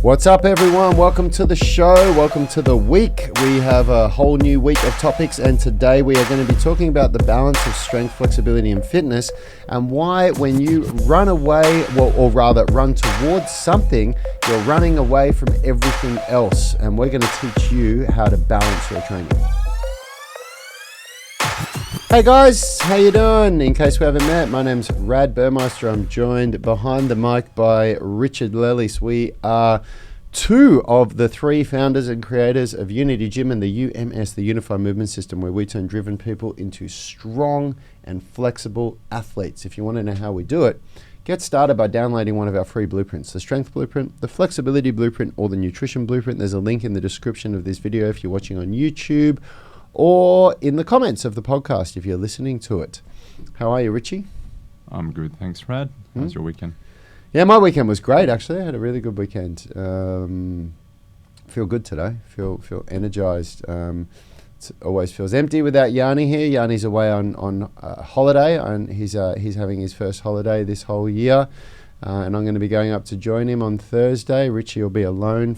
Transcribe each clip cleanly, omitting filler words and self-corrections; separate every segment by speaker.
Speaker 1: What's up, everyone? Welcome to the show. Welcome to the week. We have a whole new week of topics, and today we are going to be talking about the balance of strength, flexibility, and fitness, and why when you run away, or rather run towards something, you're running away from everything else. And we're going to teach you how to balance your training. Hey guys, how you doing? In case we haven't met, my name's Rad Burmeister. I'm joined behind the mic by Richard Lellis. We are two of the three founders and creators of Unity Gym and the UMS, the Unified Movement System, where we turn driven people into strong and flexible athletes. If you want to know how we do it, get started by downloading one of our free blueprints, the Strength Blueprint, the Flexibility Blueprint, or the Nutrition Blueprint. There's a link in the description of this video if you're watching on YouTube, or in the comments of the podcast if you're listening to it. How are you, Richie?
Speaker 2: I'm good, thanks, Rad. How's your weekend?
Speaker 1: Yeah, my weekend was great, actually. I had a really good weekend. Feel good today. Feel energized. It always feels empty without Yanni here. Yanni's away on holiday, and he's having his first holiday this whole year. And I'm going to be going up to join him on Thursday. Richie will be alone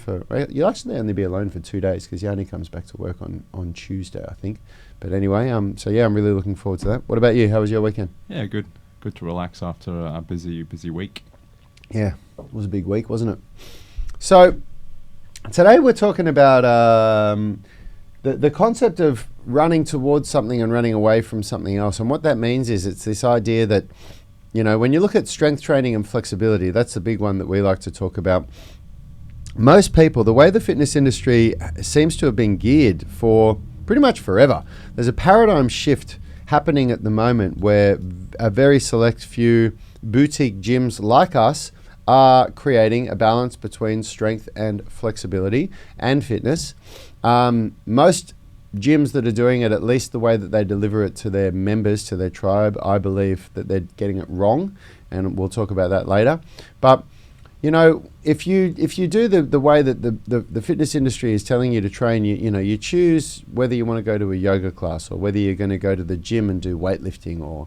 Speaker 1: you'll actually only be alone for 2 days because Yanni comes back to work on Tuesday, I think. But anyway, so yeah, I'm really looking forward to that. What about you? How was your weekend?
Speaker 2: Yeah, good. Good to relax after a busy week.
Speaker 1: Yeah, it was a big week, wasn't it? So today we're talking about the concept of running towards something and running away from something else. And what that means is it's this idea that, you know, when you look at strength training and flexibility, that's the big one that we like to talk about. Most people, the way the fitness industry seems to have been geared for pretty much forever, there's a paradigm shift happening at the moment where a very select few boutique gyms like us are creating a balance between strength and flexibility and fitness. Most gyms that are doing it, at least the way that they deliver it to their members, to their tribe, I believe that they're getting it wrong, and we'll talk about that later. But you know, if you do the way that the fitness industry is telling you to train, you choose whether you want to go to a yoga class or whether you're going to go to the gym and do weightlifting, or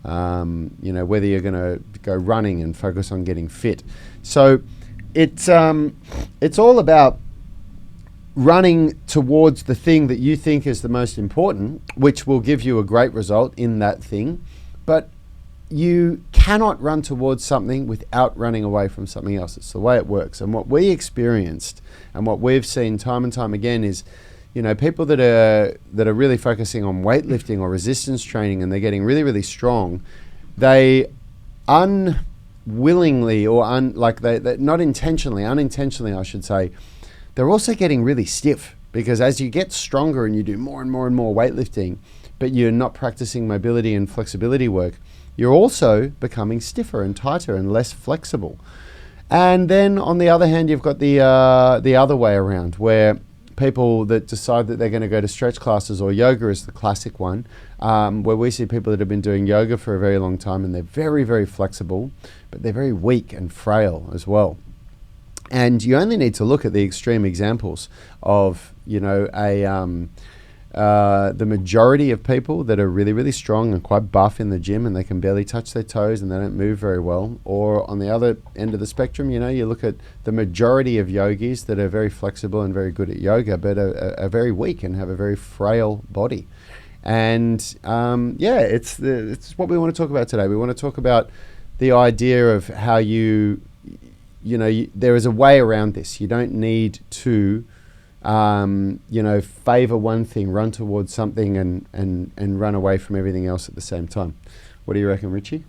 Speaker 1: whether you're going to go running and focus on getting fit. So it's all about running towards the thing that you think is the most important, which will give you a great result in that thing. But you cannot run towards something without running away from something else. It's the way it works. And what we experienced and what we've seen time and time again is, you know, people that are really focusing on weightlifting or resistance training and they're getting really, really strong, they unwillingly or not intentionally, unintentionally, I should say, they're also getting really stiff, because as you get stronger and you do more and more and more weightlifting, but you're not practicing mobility and flexibility work, you're also becoming stiffer and tighter and less flexible. And then on the other hand, you've got the other way around, where people that decide that they're going to go to stretch classes, or yoga is the classic one, where we see people that have been doing yoga for a very long time and they're very, very flexible, but they're very weak and frail as well. And you only need to look at the extreme examples of, you know, the majority of people that are really, really strong and quite buff in the gym and they can barely touch their toes and they don't move very well. Or on the other end of the spectrum, you know, you look at the majority of yogis that are very flexible and very good at yoga, but are very weak and have a very frail body. And it's what we want to talk about today. We want to talk about the idea of how there is a way around this. You don't need to, favor one thing, run towards something and run away from everything else at the same time. What do you reckon, Richie?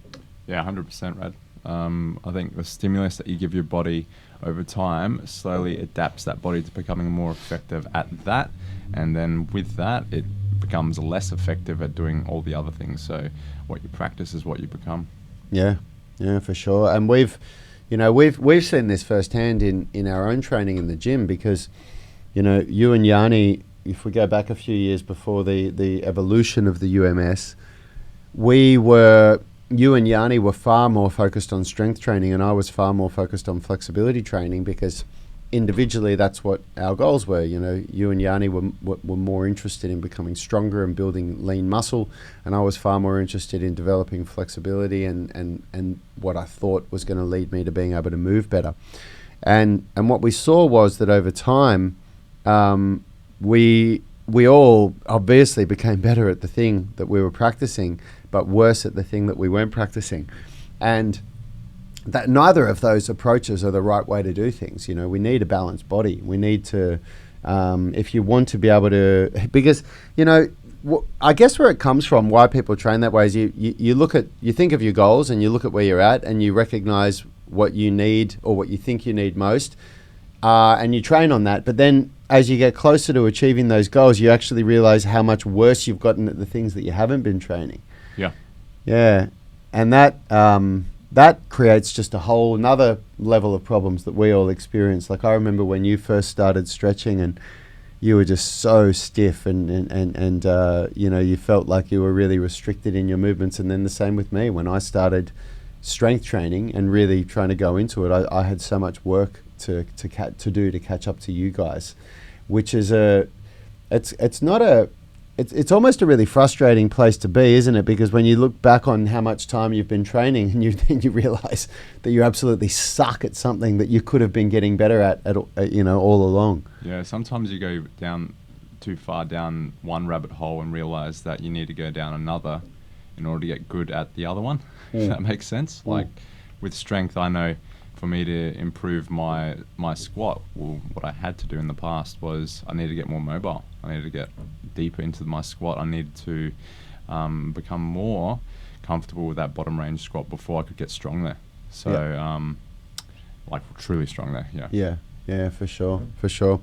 Speaker 2: Yeah, 100%, Rad. I think the stimulus that you give your body over time slowly adapts that body to becoming more effective at that. And then with that, it becomes less effective at doing all the other things. So what you practice is what you become. Yeah,
Speaker 1: for sure. And we've seen this firsthand in our own training in the gym, because, you know, you and Yanni, if we go back a few years before the evolution of the UMS, you and Yanni were far more focused on strength training, and I was far more focused on flexibility training, because individually that's what our goals were. You know, you and Yanni were more interested in becoming stronger and building lean muscle, and I was far more interested in developing flexibility and what I thought was going to lead me to being able to move better. And what we saw was that over time, we all obviously became better at the thing that we were practicing, but worse at the thing that we weren't practicing. And that neither of those approaches are the right way to do things. You know, we need a balanced body. We need to, if you want to be able to, because, you know, I guess where it comes from, why people train that way is you think of your goals and you look at where you're at and you recognize what you need or what you think you need most, and you train on that. But then as you get closer to achieving those goals, you actually realize how much worse you've gotten at the things that you haven't been training.
Speaker 2: Yeah.
Speaker 1: Yeah. And that creates just a whole another level of problems that we all experience. Like I remember when you first started stretching and you were just so stiff and you know, you felt like you were really restricted in your movements. And then the same with me. When I started strength training and really trying to go into it, I had so much work to do to catch up to you guys, which is it's almost a really frustrating place to be, isn't it? Because when you look back on how much time you've been training and you realize that you absolutely suck at something that you could have been getting better at you know, all along.
Speaker 2: Yeah, sometimes you go down too far down one rabbit hole and realize that you need to go down another in order to get good at the other one. If that makes sense. Like with strength, I know for me to improve my squat, well, what I had to do in the past was I needed to get more mobile. I needed to get deeper into my squat. I needed to become more comfortable with that bottom range squat before I could get strong there. So, like truly strong there. Yeah, for sure.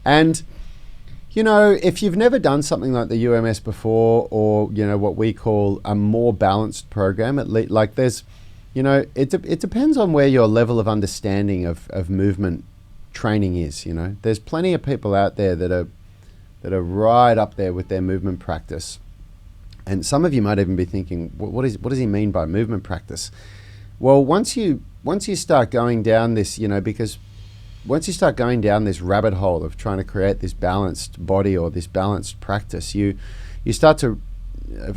Speaker 2: And you know, if you've never done something like the UMS before, or you know what we call a more balanced program, at least, like there's, you know, it depends on where your level of understanding of movement training is. You know, there's plenty of people out there that are right up there with their movement practice, and some of you might even be thinking, what does he mean by movement practice? Well, once you start going down this, you know, because once you start going down this rabbit hole of trying to create this balanced body or this balanced practice, you start to,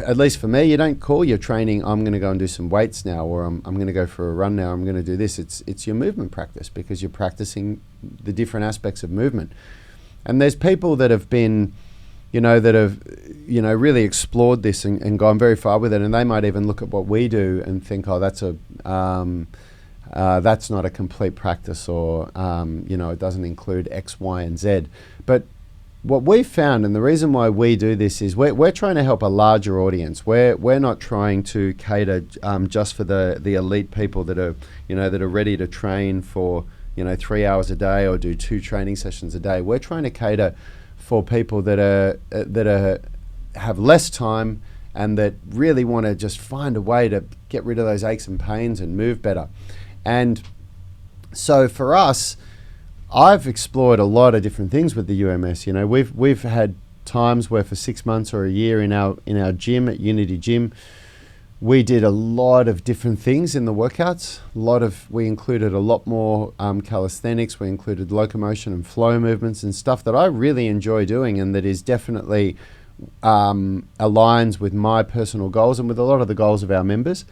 Speaker 2: at least for me, you don't call your training, I'm going to go and do some weights now, or I'm going to go for a run now, I'm going to do this. It's your movement practice, because you're practicing the different aspects of movement. And there's people that have been, you know, that have, you know, really explored this and gone very far with it, and they might even look at what we do and think, oh, that's not a complete practice, or you know, it doesn't include X, Y, and Z. But what we've found, and the reason why we do this, is we're trying to help a larger audience. We're not trying to cater just for the elite people that are, you know, that are ready to train for, you know, 3 hours a day or do 2 training sessions a day. We're trying to cater for people that have less time and that really want to just find a way to get rid of those aches and pains and move better. And so for us, I've explored a lot of different things with the UMS. You know, we've had times where for 6 months or a year in our gym at Unity Gym, we did a lot of different things in the workouts. We included a lot more calisthenics. We included locomotion and flow movements and stuff that I really enjoy doing, and that is definitely aligns with my personal goals and with a lot of the goals of our members.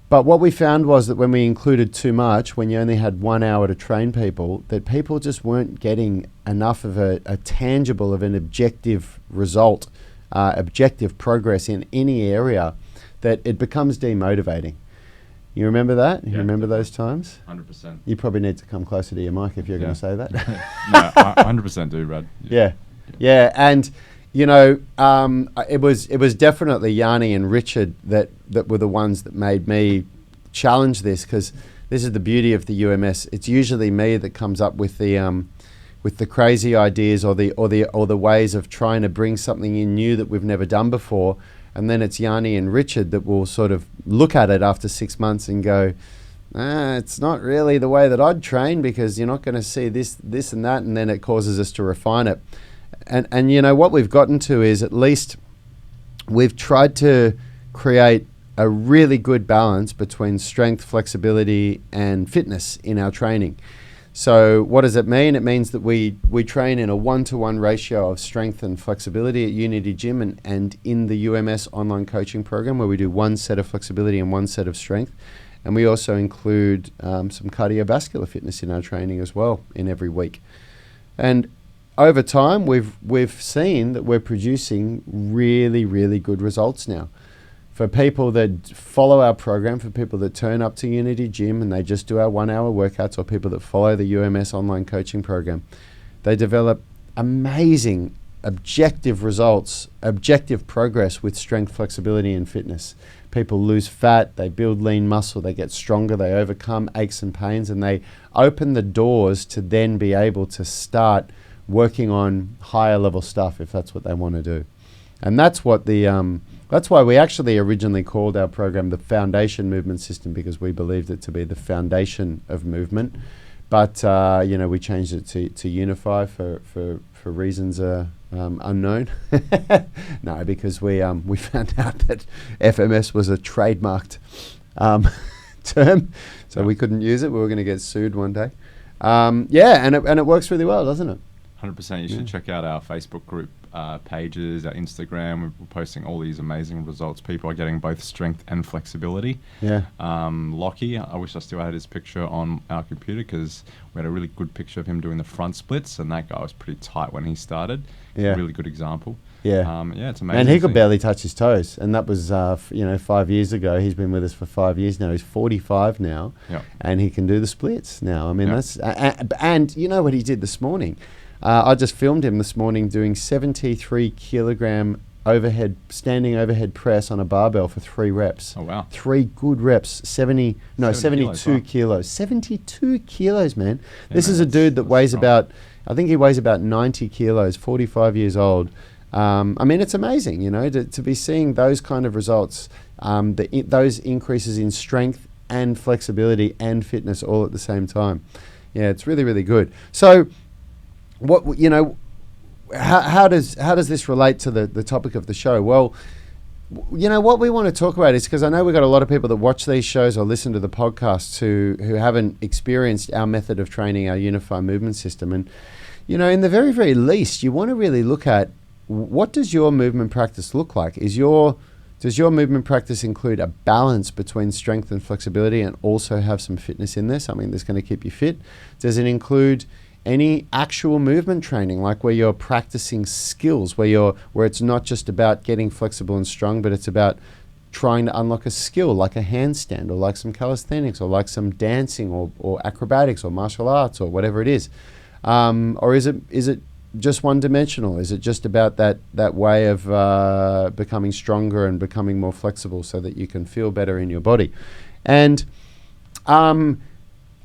Speaker 2: But what we found was that when we included too much, when you only had 1 hour to train people, that people just weren't getting enough of a tangible, of an objective result, objective progress in any area, that it becomes demotivating. You remember that? You remember those times? 100%.
Speaker 1: You probably need to come closer to your mic if you're going to say that.
Speaker 2: No, I 100% do, Brad.
Speaker 1: Yeah. And you know, it was definitely Yanni and Richard that were the ones that made me challenge this, because this is the beauty of the UMS. It's usually me that comes up with the crazy ideas or the ways of trying to bring something in new that we've never done before, and then it's Yanni and Richard that will sort of look at it after 6 months and go, it's not really the way that I'd train, because you're not going to see this and that, and then it causes us to refine it. And you know, what we've gotten to is, at least we've tried to create a really good balance between strength, flexibility, and fitness in our training. So what does it mean? It means that we train in a 1-to-1 ratio of strength and flexibility at Unity Gym and in the UMS online coaching program, where we do 1 set of flexibility and 1 set of strength. And we also include some cardiovascular fitness in our training as well in every week. And over time, we've seen that we're producing really, really good results now. For people that follow our program, for people that turn up to Unity Gym and they just do our 1 hour workouts, or people that follow the UMS online coaching program, they develop amazing objective results, objective progress with strength, flexibility and fitness. People lose fat, they build lean muscle, they get stronger, they overcome aches and pains, and they open the doors to then be able to start working on higher level stuff if that's what they want to do. And that's what that's why we actually originally called our program the Foundation Movement System, because we believed it to be the foundation of movement. But we changed it to Unify for reasons unknown. No, because we found out that FMS was a trademarked term, so we couldn't use it. We were going to get sued one day. And it works really well, doesn't it?
Speaker 2: 100%. You should check out our Facebook group pages, our Instagram. We're posting all these amazing results. People are getting both strength and flexibility.
Speaker 1: Yeah.
Speaker 2: Lockie, I wish I still had his picture on our computer, because we had a really good picture of him doing the front splits, and that guy was pretty tight when he started.
Speaker 1: Yeah.
Speaker 2: Really good example.
Speaker 1: Yeah.
Speaker 2: It's amazing.
Speaker 1: And he could barely touch his toes, and that was 5 years ago. He's been with us for 5 years now. He's 45 now, and he can do the splits now. I mean, that's and you know what he did this morning? I just filmed him this morning doing 73 kilogram standing overhead press on a barbell for 3 reps.
Speaker 2: Oh wow!
Speaker 1: 3 good reps. 72 kilos. 72 kilos, man. This is a dude that weighs strong. I think he weighs about 90 kilos. 45 years old. I mean, it's amazing, to be seeing those kind of results, those increases in strength and flexibility and fitness all at the same time. Yeah, it's really, really good. So, how does this relate to the topic of the show? Well, what we want to talk about is, because I know we've got a lot of people that watch these shows or listen to the podcasts who haven't experienced our method of training, our unified movement system. And, in the very, very least, you want to really look at, what does your movement practice look like? Does your movement practice include a balance between strength and flexibility, and also have some fitness in there, something that's going to keep you fit? Does it include any actual movement training, like where you're practicing skills, where it's not just about getting flexible and strong, but it's about trying to unlock a skill, like a handstand, or like some calisthenics, or like some dancing, or acrobatics, or martial arts, or whatever it is? Or is it just one-dimensional? Is it just about that way of becoming stronger and becoming more flexible so that you can feel better in your body? And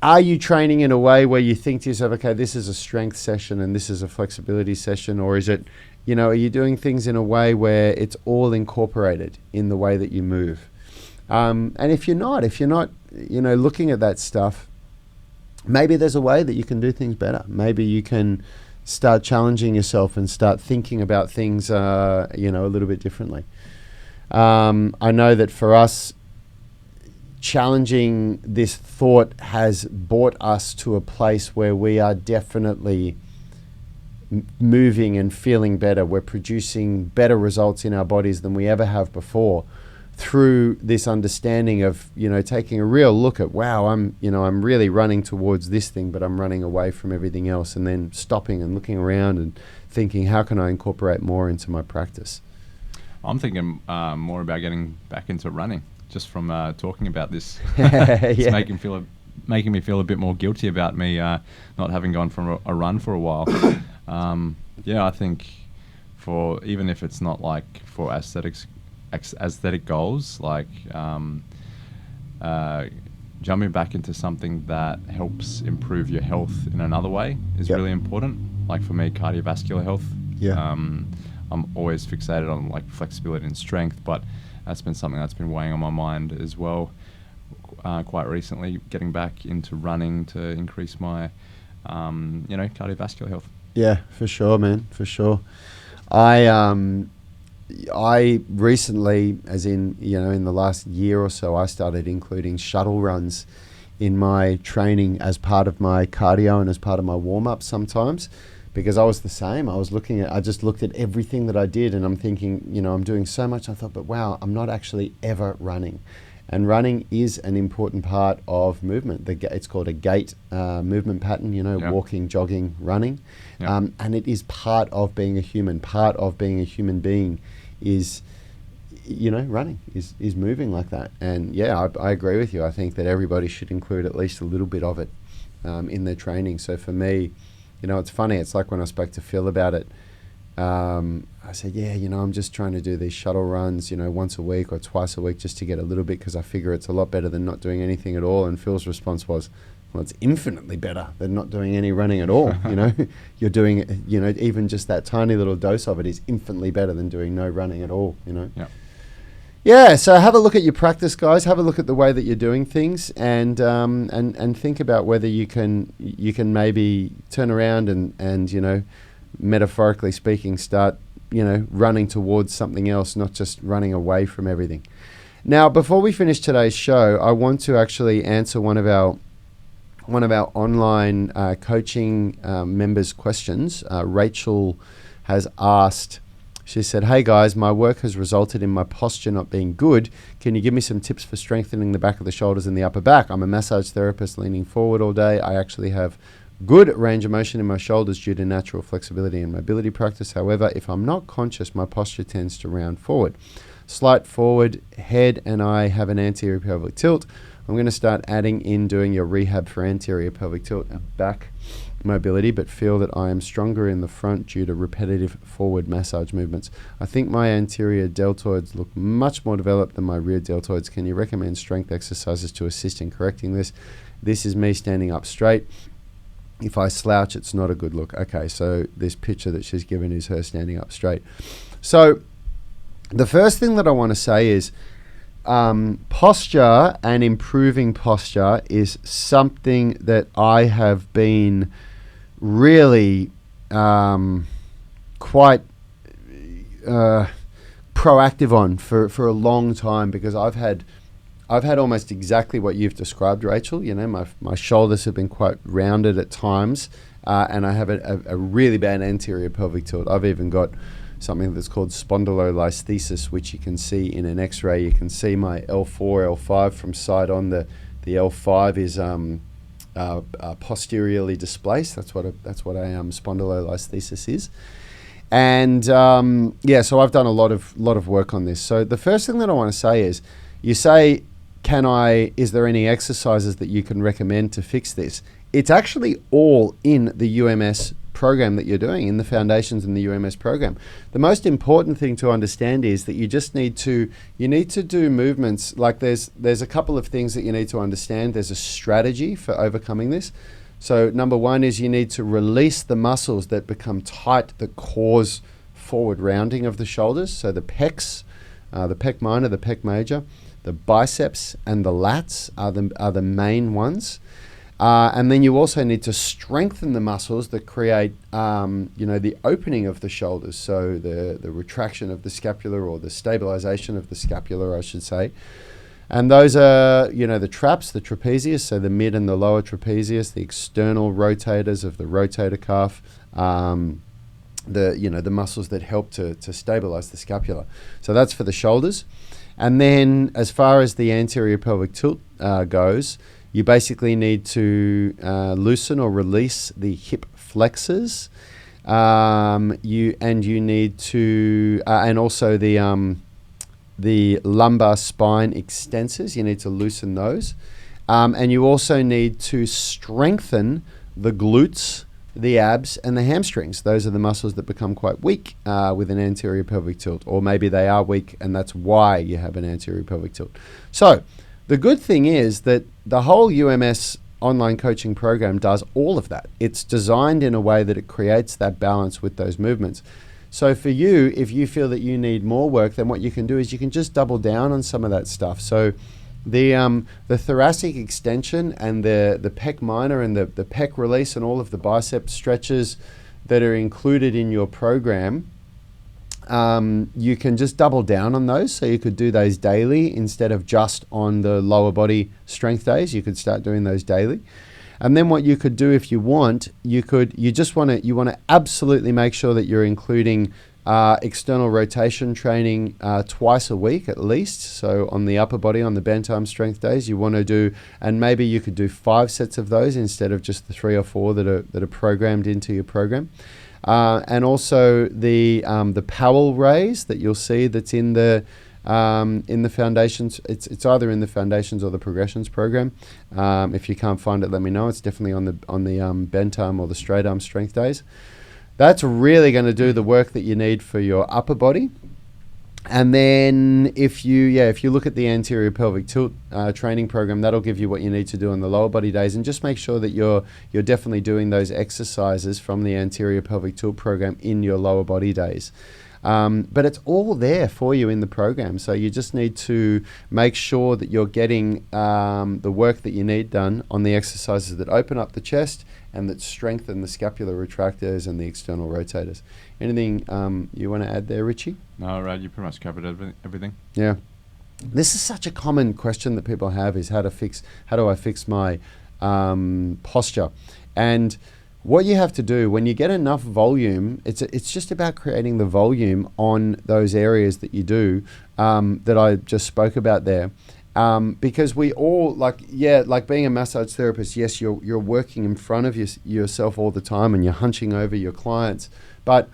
Speaker 1: are you training in a way where you think to yourself, okay, this is a strength session and this is a flexibility session? Or is it, are you doing things in a way where it's all incorporated in the way that you move? And if you're not, looking at that stuff, maybe there's a way that you can do things better. Maybe you can start challenging yourself and start thinking about things, a little bit differently. I know that for us, challenging this thought has brought us to a place where we are definitely moving and feeling better. We're producing better results in our bodies than we ever have before, through this understanding of, taking a real look at, wow, I'm really running towards this thing, but I'm running away from everything else, and then stopping and looking around and thinking, how can I incorporate more into my practice?
Speaker 2: I'm thinking more about getting back into running. Just from talking about this, it's making me feel a bit more guilty about me not having gone for a run for a while. I think even if it's not like for aesthetic goals, like jumping back into something that helps improve your health in another way is really important. Like for me, cardiovascular health. Yeah. I'm always fixated on like flexibility and strength, but that's been something that's been weighing on my mind as well. Quite recently, getting back into running to increase my, cardiovascular health.
Speaker 1: Yeah, for sure, man, for sure. I recently, as in the last year or so, I started including shuttle runs in my training as part of my cardio and as part of my warm-up sometimes. Because I was the same. I just looked at everything that I did, and I'm thinking, I'm doing so much. I thought, but wow, I'm not actually ever running. And running is an important part of movement. It's called a gait movement pattern, walking, jogging, running. And it is part of being a human. Part of being a human being is, running, is moving like that. And I agree with you. I think that everybody should include at least a little bit of it in their training. So for me, it's funny. It's like when I spoke to Phil about it, I said, I'm just trying to do these shuttle runs, once a week or twice a week just to get a little bit because I figure it's a lot better than not doing anything at all. And Phil's response was, well, it's infinitely better than not doing any running at all. You're doing it, even just that tiny little dose of it is infinitely better than doing no running at all, Yeah, so have a look at your practice, guys. Have a look at the way that you're doing things, and think about whether you can maybe turn around and metaphorically speaking, start running towards something else, not just running away from everything. Now, before we finish today's show, I want to actually answer one of our online coaching members' questions. Rachel has asked. She said, "Hey guys, my work has resulted in my posture not being good. Can you give me some tips for strengthening the back of the shoulders and the upper back? I'm a massage therapist leaning forward all day. I actually have good range of motion in my shoulders due to natural flexibility and mobility practice. However, if I'm not conscious, my posture tends to round forward. Slight forward head and I have an anterior pelvic tilt. I'm going to start adding in doing your rehab for anterior pelvic tilt and back mobility, but feel that I am stronger in the front due to repetitive forward massage movements. I think my anterior deltoids look much more developed than my rear deltoids. Can you recommend strength exercises to assist in correcting this? This is me standing up straight. If I slouch, it's not a good look." Okay, so this picture that she's given is her standing up straight. So the first thing that I want to say is posture and improving posture is something that I have been really quite proactive on for a long time, because I've had almost exactly what you've described, Rachel. My shoulders have been quite rounded at times, and I have a really bad anterior pelvic tilt. I've even got something that's called spondylolisthesis, which you can see in an X-ray. You can see my L4, L5 from side on. The L5 is posteriorly displaced. That's what spondylolisthesis is. And so I've done a lot of work on this. So the first thing that I want to say is, you say, is there any exercises that you can recommend to fix this? It's actually all in the UMS program that you're doing, in the foundations in the UMS program. The most important thing to understand is that you just need to do movements. Like there's a couple of things that you need to understand. There's a strategy for overcoming this. So number one is you need to release the muscles that become tight that cause forward rounding of the shoulders. So the pecs, the pec minor, the pec major, the biceps and the lats are the main ones. And then you also need to strengthen the muscles that create, the opening of the shoulders. So the retraction of the scapula, or the stabilization of the scapula, I should say. And those are, the traps, the trapezius, so the mid and the lower trapezius, the external rotators of the rotator cuff, the muscles that help to stabilize the scapula. So that's for the shoulders. And then as far as the anterior pelvic tilt goes, you basically need to loosen or release the hip flexors. You need to, and also the lumbar spine extensors. You need to loosen those. And you also need to strengthen the glutes, the abs, and the hamstrings. Those are the muscles that become quite weak with an anterior pelvic tilt, or maybe they are weak and that's why you have an anterior pelvic tilt. So the good thing is that the whole UMS online coaching program does all of that. It's designed in a way that it creates that balance with those movements. So for you, if you feel that you need more work, then what you can do is you can just double down on some of that stuff. So the thoracic extension and the pec minor and the pec release and all of the bicep stretches that are included in your program, you can just double down on those. So you could do those daily instead of just on the lower body strength days. You could start doing those daily. And then what you could do if you want, you want to absolutely make sure that you're including external rotation training twice a week at least. So on the upper body, on the bent arm strength days, you want to do, and maybe you could do 5 sets of those instead of just the 3 or 4 that are programmed into your program. And also the Powell raise that you'll see that's in the foundations. It's either in the foundations or the progressions program. If you can't find it, let me know. It's definitely on the bent arm or the straight arm strength days. That's really going to do the work that you need for your upper body. And then if you look at the anterior pelvic tilt training program, that'll give you what you need to do on the lower body days, and just make sure that you're definitely doing those exercises from the anterior pelvic tilt program in your lower body days. But it's all there for you in the program, so you just need to make sure that you're getting the work that you need done on the exercises that open up the chest and that strengthen the scapular retractors and the external rotators. Anything you want to add there, Richie?
Speaker 2: No, Rad, you pretty much covered everything.
Speaker 1: Yeah. This is such a common question that people have, is how do I fix my posture? And what you have to do when you get enough volume, it's just about creating the volume on those areas that you do that I just spoke about there. Because we all, like being a massage therapist, yes, you're working in front of yourself all the time and you're hunching over your clients. But,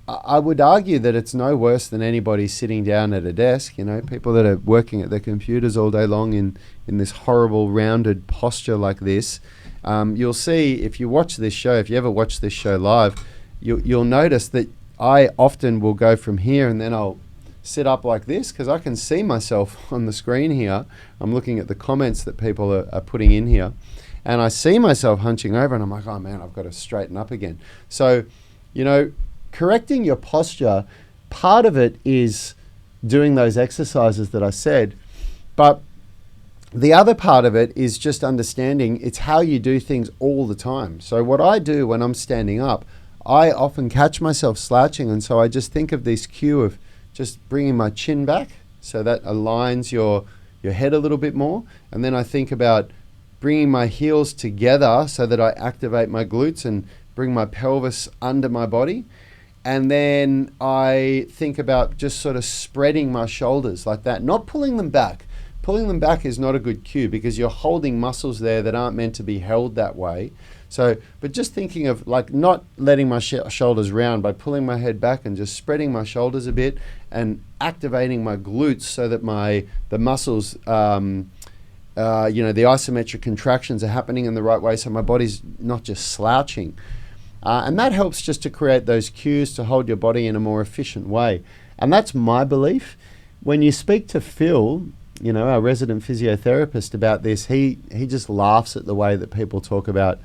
Speaker 1: I would argue that it's no worse than anybody sitting down at a desk. People that are working at their computers all day long in this horrible rounded posture like this. You'll see, if you watch this show, if you ever watch this show live, you'll notice that I often will go from here and then I'll sit up like this, because I can see myself on the screen here. I'm looking at the comments that people are putting in here, and I see myself hunching over, and I'm like, oh man, I've got to straighten up again. So, correcting your posture, part of it is doing those exercises that I said, but the other part of it is just understanding it's how you do things all the time. So what I do when I'm standing up, I often catch myself slouching, and so I just think of this cue of just bringing my chin back so that aligns your head a little bit more. And then I think about bringing my heels together so that I activate my glutes and bring my pelvis under my body. And then I think about just sort of spreading my shoulders like that, not pulling them back. Pulling them back is not a good cue because you're holding muscles there that aren't meant to be held that way. So, but just thinking of like not letting my shoulders round by pulling my head back and just spreading my shoulders a bit and activating my glutes so that the muscles, the isometric contractions are happening in the right way, so my body's not just slouching. And that helps just to create those cues to hold your body in a more efficient way. And that's my belief. When you speak to Phil, our resident physiotherapist, about this, he just laughs at the way that people talk about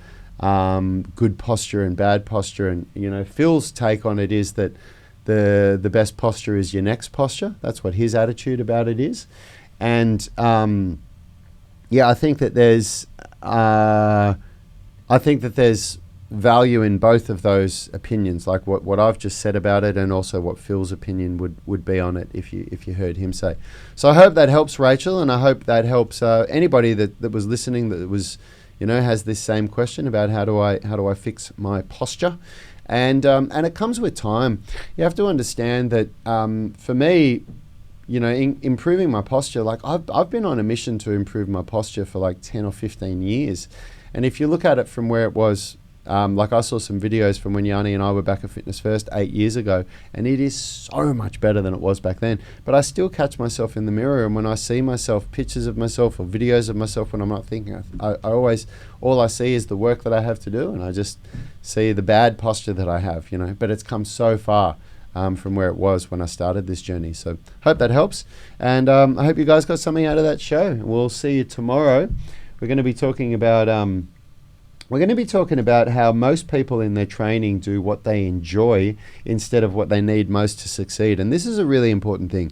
Speaker 1: good posture and bad posture. And, Phil's take on it is that the best posture is your next posture. That's what his attitude about it is. And, I think that there's value in both of those opinions, like what I've just said about it, and also what Phil's opinion would be on it if you heard him say. So I hope that helps, Rachel, and I hope that helps anybody that was listening that was, has this same question about how do I fix my posture, and it comes with time. You have to understand that for me, improving my posture, like I've been on a mission to improve my posture for like 10 or 15 years, and if you look at it from where it was. Like I saw some videos from when Yanni and I were back at Fitness First 8 years ago, and it is so much better than it was back then. But I still catch myself in the mirror, and when I see myself, pictures of myself or videos of myself when I'm not thinking, I always, all I see is the work that I have to do, and I just see the bad posture that I have, But it's come so far from where it was when I started this journey. So hope that helps, and I hope you guys got something out of that show. We'll see you tomorrow. We're going to be talking about how most people in their training do what they enjoy instead of what they need most to succeed. And this is a really important thing.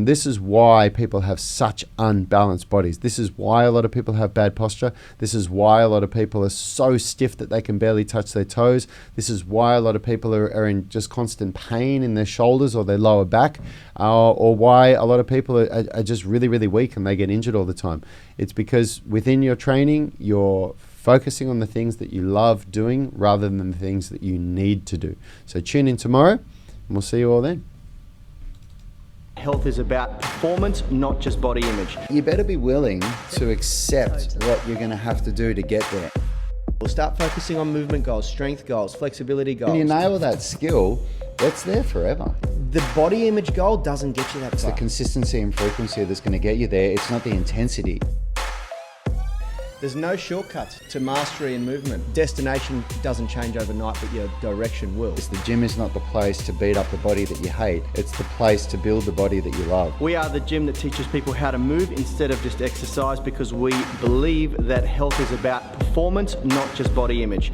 Speaker 1: This is why people have such unbalanced bodies. This is why a lot of people have bad posture. This is why a lot of people are so stiff that they can barely touch their toes. This is why a lot of people are in just constant pain in their shoulders or their lower back, or why a lot of people are just really, really weak and they get injured all the time. It's because within your training, you're focusing on the things that you love doing rather than the things that you need to do. So tune in tomorrow. We'll see you all then.
Speaker 3: Health is about performance, not just body image.
Speaker 4: You better be willing to accept what you're going to have to do to get there.
Speaker 3: We'll start focusing on movement goals, strength goals, flexibility goals.
Speaker 4: When you nail that skill, it's there forever.
Speaker 3: The body image goal doesn't get you that
Speaker 4: It's
Speaker 3: far.
Speaker 4: the consistency and frequency that's going to get you there. It's not the intensity.
Speaker 3: There's no shortcuts to mastery and movement. Destination doesn't change overnight, but your direction will.
Speaker 4: The gym is not the place to beat up the body that you hate. It's the place to build the body that you love.
Speaker 3: We are the gym that teaches people how to move instead of just exercise, because we believe that health is about performance, not just body image.